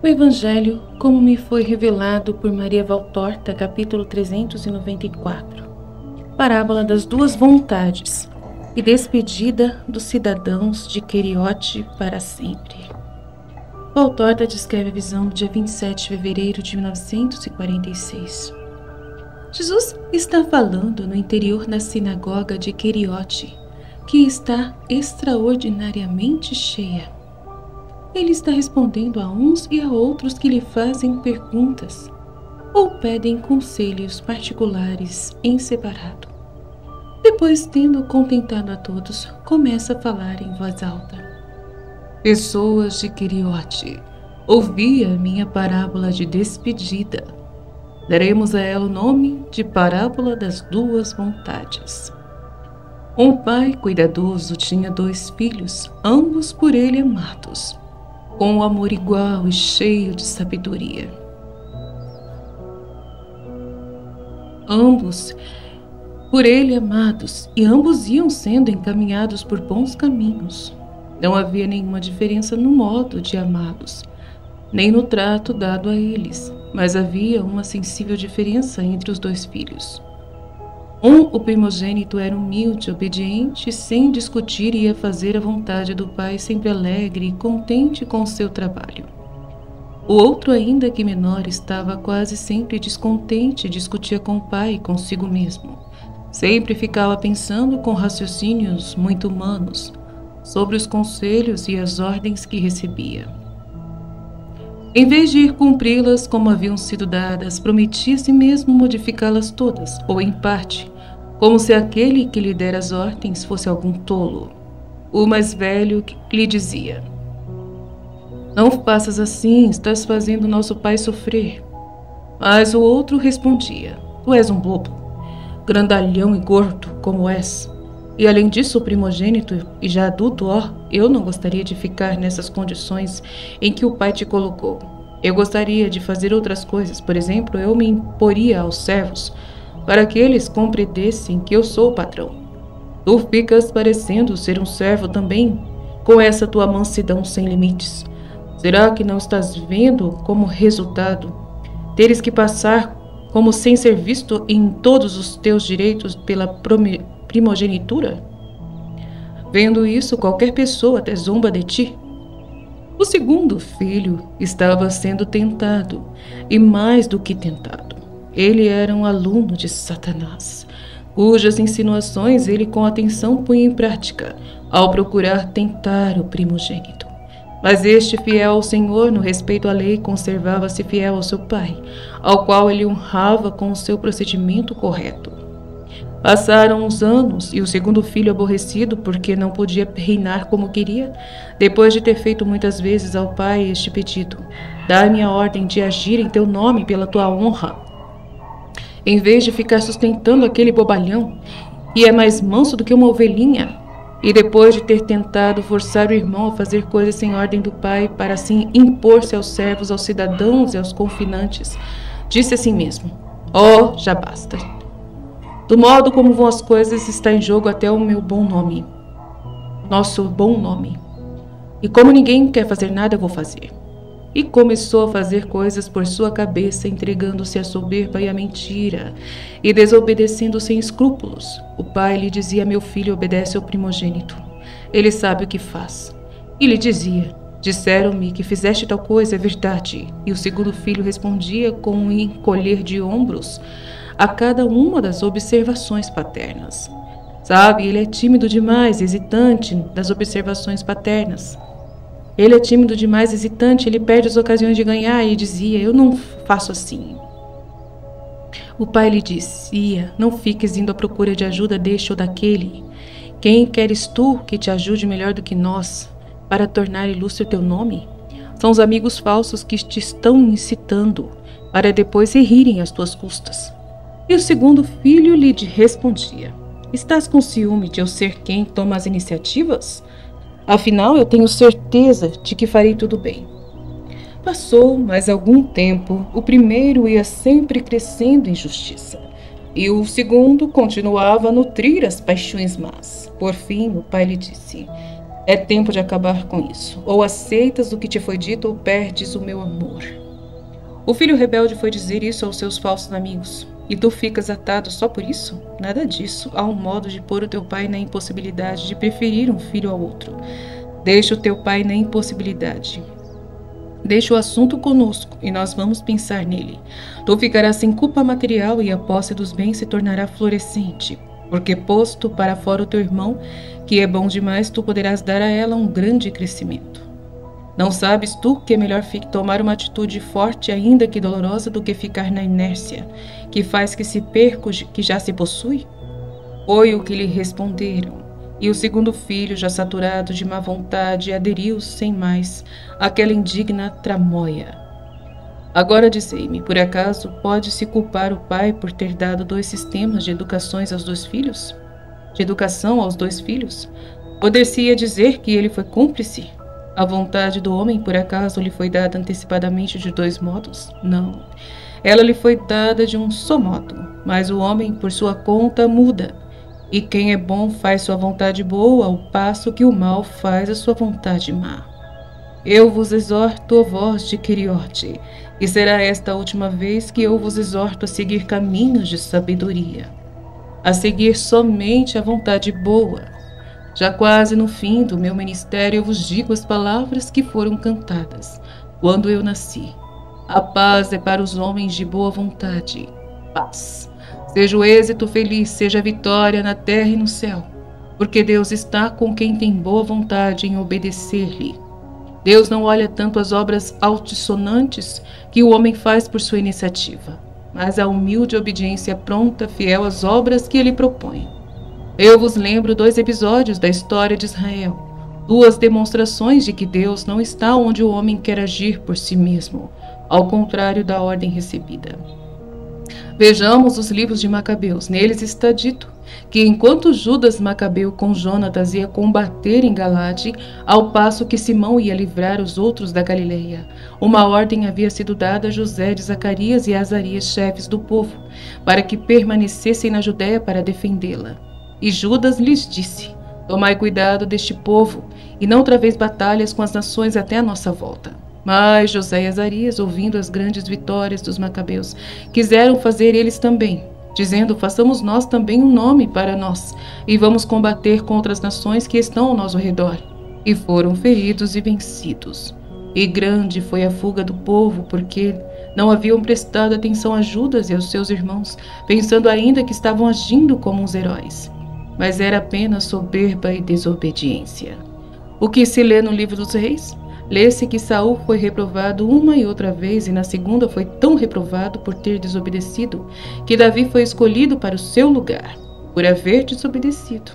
O Evangelho, como me foi revelado por Maria Valtorta, capítulo 394. Parábola das duas vontades e despedida dos cidadãos de Queriote para sempre. Valtorta descreve a visão do dia 27 de fevereiro de 1946. Jesus está falando no interior da sinagoga de Queriote, que está extraordinariamente cheia. Ele está respondendo a uns e a outros que lhe fazem perguntas ou pedem conselhos particulares em separado. Depois, tendo contentado a todos, começa a falar em voz alta. Pessoas de Queriote, ouvi a minha parábola de despedida. Daremos a ela o nome de parábola das duas vontades. Um pai cuidadoso tinha 2 filhos, ambos por ele amados, com um amor igual e cheio de sabedoria. Ambos por ele amados, e ambos iam sendo encaminhados por bons caminhos. Não havia nenhuma diferença no modo de amá-los, nem no trato dado a eles, mas havia uma sensível diferença entre os 2 filhos. O primogênito, era humilde, obediente, sem discutir, e ia fazer a vontade do pai, sempre alegre e contente com o seu trabalho. O outro, ainda que menor, estava quase sempre descontente, discutia com o pai e consigo mesmo. Sempre ficava pensando com raciocínios muito humanos sobre os conselhos e as ordens que recebia. Em vez de ir cumpri-las como haviam sido dadas, prometia a si mesmo modificá-las todas, ou em parte, como se aquele que lhe dera as ordens fosse algum tolo. O mais velho lhe dizia: não faças assim, estás fazendo nosso pai sofrer. Mas o outro respondia: tu és um bobo, grandalhão e gordo como és. E além disso, o primogênito e já adulto, eu não gostaria de ficar nessas condições em que o pai te colocou. Eu gostaria de fazer outras coisas. Por exemplo, eu me imporia aos servos, para que eles compreendessem que eu sou o patrão. Tu ficas parecendo ser um servo também, com essa tua mansidão sem limites. Será que não estás vendo como resultado teres que passar como sem ser visto em todos os teus direitos pela primogenitura? Vendo isso, qualquer pessoa até zomba de ti. O segundo filho estava sendo tentado, e mais do que tentado. Ele era um aluno de Satanás, cujas insinuações ele com atenção punha em prática, ao procurar tentar o primogênito. Mas este, fiel ao Senhor no respeito à lei, conservava-se fiel ao seu pai, ao qual ele honrava com o seu procedimento correto. Passaram uns anos, e o segundo filho, aborrecido porque não podia reinar como queria, depois de ter feito muitas vezes ao pai este pedido: dá-me a ordem de agir em teu nome pela tua honra, em vez de ficar sustentando aquele bobalhão, e é mais manso do que uma ovelhinha. E depois de ter tentado forçar o irmão a fazer coisas sem ordem do pai, para assim impor-se aos servos, aos cidadãos e aos confinantes, disse a si mesmo: já basta. Do modo como vão as coisas, está em jogo até o meu bom nome, nosso bom nome. E como ninguém quer fazer nada, eu vou fazer. E começou a fazer coisas por sua cabeça, entregando-se à soberba e à mentira, e desobedecendo sem escrúpulos. O pai lhe dizia: meu filho, obedece ao primogênito. Ele sabe o que faz. E lhe dizia: disseram-me que fizeste tal coisa, é verdade. E o segundo filho respondia com um encolher de ombros a cada uma das observações paternas. Sabe, ele é tímido demais, hesitante das observações paternas. Ele é tímido demais, hesitante, ele perde as ocasiões de ganhar, e dizia: eu não faço assim. O pai lhe dizia: não fiques indo à procura de ajuda deste ou daquele. Quem queres tu que te ajude melhor do que nós, para tornar ilustre o teu nome? São os amigos falsos que te estão incitando, para depois se rirem às tuas custas. E o segundo filho lhe respondia: estás com ciúme de eu ser quem toma as iniciativas? Afinal, eu tenho certeza de que farei tudo bem. Passou mais algum tempo. O primeiro ia sempre crescendo em justiça, e o segundo continuava a nutrir as paixões más. Por fim, o pai lhe disse: É tempo de acabar com isso. Ou aceitas o que te foi dito ou perdes o meu amor. O filho rebelde foi dizer isso aos seus falsos amigos. E tu ficas atado só por isso? Nada disso. Há um modo de pôr o teu pai na impossibilidade de preferir um filho ao outro. Deixa o teu pai na impossibilidade. Deixa o assunto conosco e nós vamos pensar nele. Tu ficarás sem culpa material e a posse dos bens se tornará florescente. Porque posto para fora o teu irmão, que é bom demais, tu poderás dar a ela um grande crescimento. Não sabes tu que é melhor tomar uma atitude forte, ainda que dolorosa, do que ficar na inércia, que faz que se perca o que já se possui? Foi o que lhe responderam. E o segundo filho, já saturado de má vontade, aderiu sem mais àquela indigna tramóia. Agora dizei-me, por acaso pode-se culpar o pai por ter dado 2 sistemas de educações aos 2 filhos? De educação aos 2 filhos? Poder-se-ia dizer que ele foi cúmplice? A vontade do homem, por acaso, lhe foi dada antecipadamente de 2 modos? Não. Ela lhe foi dada de um só modo, mas o homem, por sua conta, muda. E quem é bom faz sua vontade boa, ao passo que o mal faz a sua vontade má. Eu vos exorto, ó vós de Queriote, e será esta a última vez que eu vos exorto a seguir caminhos de sabedoria, a seguir somente a vontade boa. Já quase no fim do meu ministério eu vos digo as palavras que foram cantadas quando eu nasci. A paz é para os homens de boa vontade. Paz. Seja o êxito feliz, seja a vitória na terra e no céu, porque Deus está com quem tem boa vontade em obedecer-lhe. Deus não olha tanto as obras altissonantes que o homem faz por sua iniciativa, mas a humilde obediência pronta, fiel às obras que ele propõe. Eu vos lembro 2 episódios da história de Israel, 2 demonstrações de que Deus não está onde o homem quer agir por si mesmo, ao contrário da ordem recebida. Vejamos os livros de Macabeus. Neles está dito que enquanto Judas Macabeu com Jonatas ia combater em Galade, ao passo que Simão ia livrar os outros da Galileia, uma ordem havia sido dada a José de Zacarias e a Azarias, chefes do povo, para que permanecessem na Judéia para defendê-la. E Judas lhes disse: tomai cuidado deste povo, e não traveis batalhas com as nações até a nossa volta. Mas José e Azarias, ouvindo as grandes vitórias dos Macabeus, quiseram fazer eles também, dizendo: façamos nós também um nome para nós, e vamos combater contra as nações que estão ao nosso redor. E foram feridos e vencidos. E grande foi a fuga do povo, porque não haviam prestado atenção a Judas e aos seus irmãos, pensando ainda que estavam agindo como uns heróis. Mas era apenas soberba e desobediência. O que se lê no livro dos reis? Lê-se que Saul foi reprovado uma e outra vez, e na segunda foi tão reprovado por ter desobedecido, que Davi foi escolhido para o seu lugar, por haver desobedecido.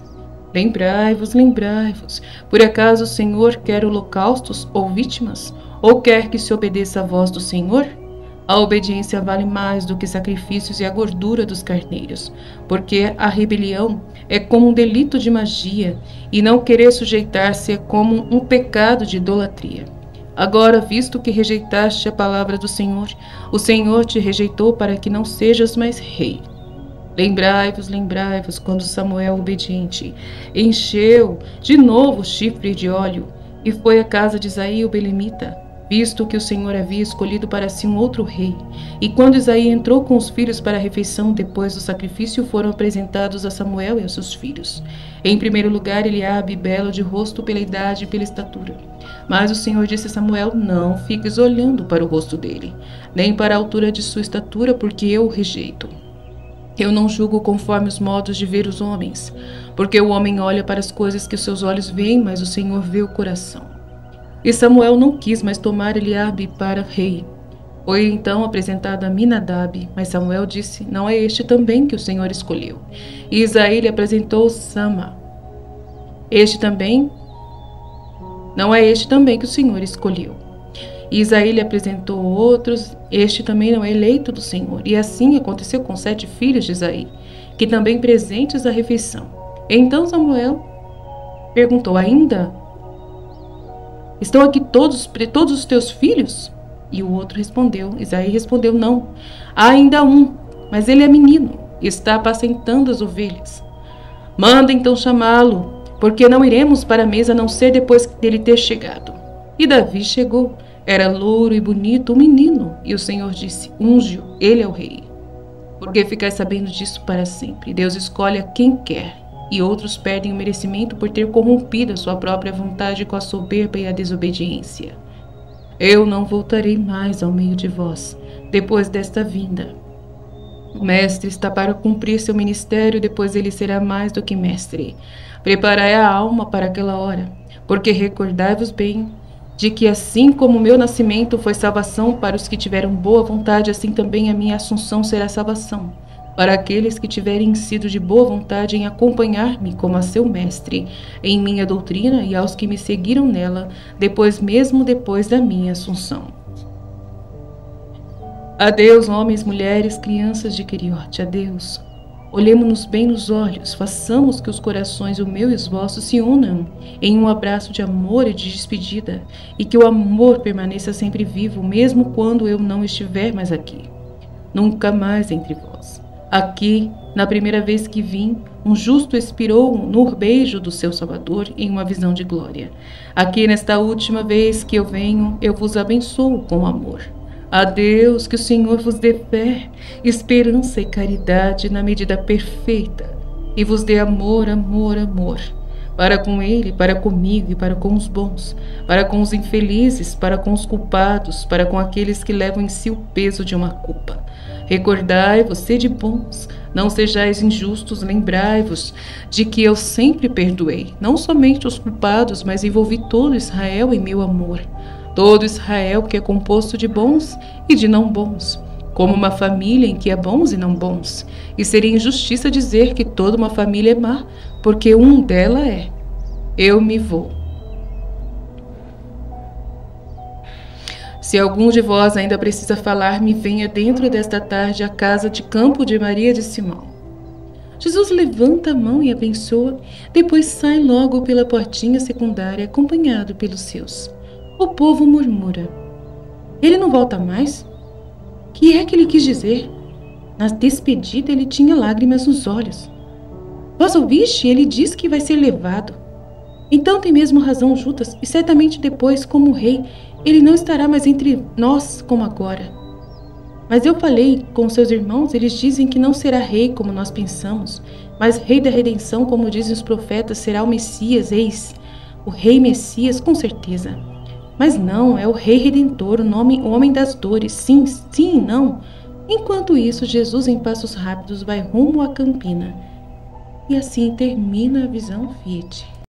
Lembrai-vos, lembrai-vos, por acaso o Senhor quer holocaustos ou vítimas? Ou quer que se obedeça à voz do Senhor? A obediência vale mais do que sacrifícios e a gordura dos carneiros, porque a rebelião é como um delito de magia, e não querer sujeitar-se é como um pecado de idolatria. Agora, visto que rejeitaste a palavra do Senhor, o Senhor te rejeitou para que não sejas mais rei. Lembrai-vos, lembrai-vos, quando Samuel, obediente, encheu de novo o chifre de óleo, e foi à casa de Isaí o belemita, visto que o Senhor havia escolhido para si um outro rei. E quando Isaí entrou com os filhos para a refeição, depois do sacrifício, foram apresentados a Samuel e aos seus filhos. Em primeiro lugar, Eliabe, belo de rosto pela idade e pela estatura. Mas o Senhor disse a Samuel: não fiques olhando para o rosto dele, nem para a altura de sua estatura, porque eu o rejeito. Eu não julgo conforme os modos de ver os homens, porque o homem olha para as coisas que os seus olhos veem, mas o Senhor vê o coração. E Samuel não quis mais tomar Eliabe para rei. Foi então apresentado a Aminadab, mas Samuel disse: não é este também que o Senhor escolheu. E Isaí lhe apresentou Sama. Não é este também que o Senhor escolheu. E Isaí lhe apresentou outros: este também não é eleito do Senhor. E assim aconteceu com 7 filhos de Isaí, que também presentes à refeição. Então Samuel perguntou: ainda estão aqui todos os teus filhos? E o outro respondeu, Isaí respondeu: não, há ainda um, mas ele é menino e está apacentando as ovelhas. Manda então chamá-lo. porque não iremos para a mesa a não ser depois dele ter chegado. E Davi chegou. Era louro e bonito, um menino. E o Senhor disse: unge-o, ele é o rei. Porque ficais sabendo disso para sempre. Deus escolhe a quem quer, e outros perdem o merecimento por ter corrompido a sua própria vontade com a soberba e a desobediência. Eu não voltarei mais ao meio de vós, depois desta vinda. O mestre está para cumprir seu ministério, depois ele será mais do que mestre. Preparai a alma para aquela hora, porque recordai-vos bem de que assim como o meu nascimento foi salvação para os que tiveram boa vontade, assim também a minha assunção será salvação para aqueles que tiverem sido de boa vontade em acompanhar-me como a seu mestre, em minha doutrina, e aos que me seguiram nela, mesmo depois da minha assunção. Adeus, homens, mulheres, crianças de Queriote, adeus. Olhemo-nos bem nos olhos, façamos que os corações, o meu e os vossos, se unam em um abraço de amor e de despedida, e que o amor permaneça sempre vivo, mesmo quando eu não estiver mais aqui. Nunca mais entre vós. Aqui, na primeira vez que vim, um justo expirou no beijo do seu Salvador em uma visão de glória. Aqui, nesta última vez que eu venho, eu vos abençoo com amor. Adeus, que o Senhor vos dê fé, esperança e caridade na medida perfeita, e vos dê amor, amor, amor, para com Ele, para comigo e para com os bons, para com os infelizes, para com os culpados, para com aqueles que levam em si o peso de uma culpa. Recordai-vos, sede bons, não sejais injustos, lembrai-vos de que eu sempre perdoei, não somente os culpados, mas envolvi todo Israel em meu amor. Todo Israel que é composto de bons e de não bons, como uma família em que há bons e não bons. E seria injustiça dizer que toda uma família é má, porque um dela é. Eu me vou. Se algum de vós ainda precisa falar-me, venha dentro desta tarde à casa de campo de Maria de Simão. Jesus levanta a mão e abençoa, depois sai logo pela portinha secundária, acompanhado pelos seus. O povo murmura: ele não volta mais? Que é que ele quis dizer? Na despedida ele tinha lágrimas nos olhos. Vós ouviste? Ele diz que vai ser levado. Então tem mesmo razão Judas, e certamente depois, como rei, ele não estará mais entre nós como agora. Mas eu falei com seus irmãos, eles dizem que não será rei como nós pensamos, mas rei da redenção, como dizem os profetas, será o Messias, eis, o rei Messias, com certeza. Mas não, é o Rei Redentor, o homem das dores, sim, sim, não. Enquanto isso, Jesus em passos rápidos vai rumo à campina. E assim termina a visão Fiat.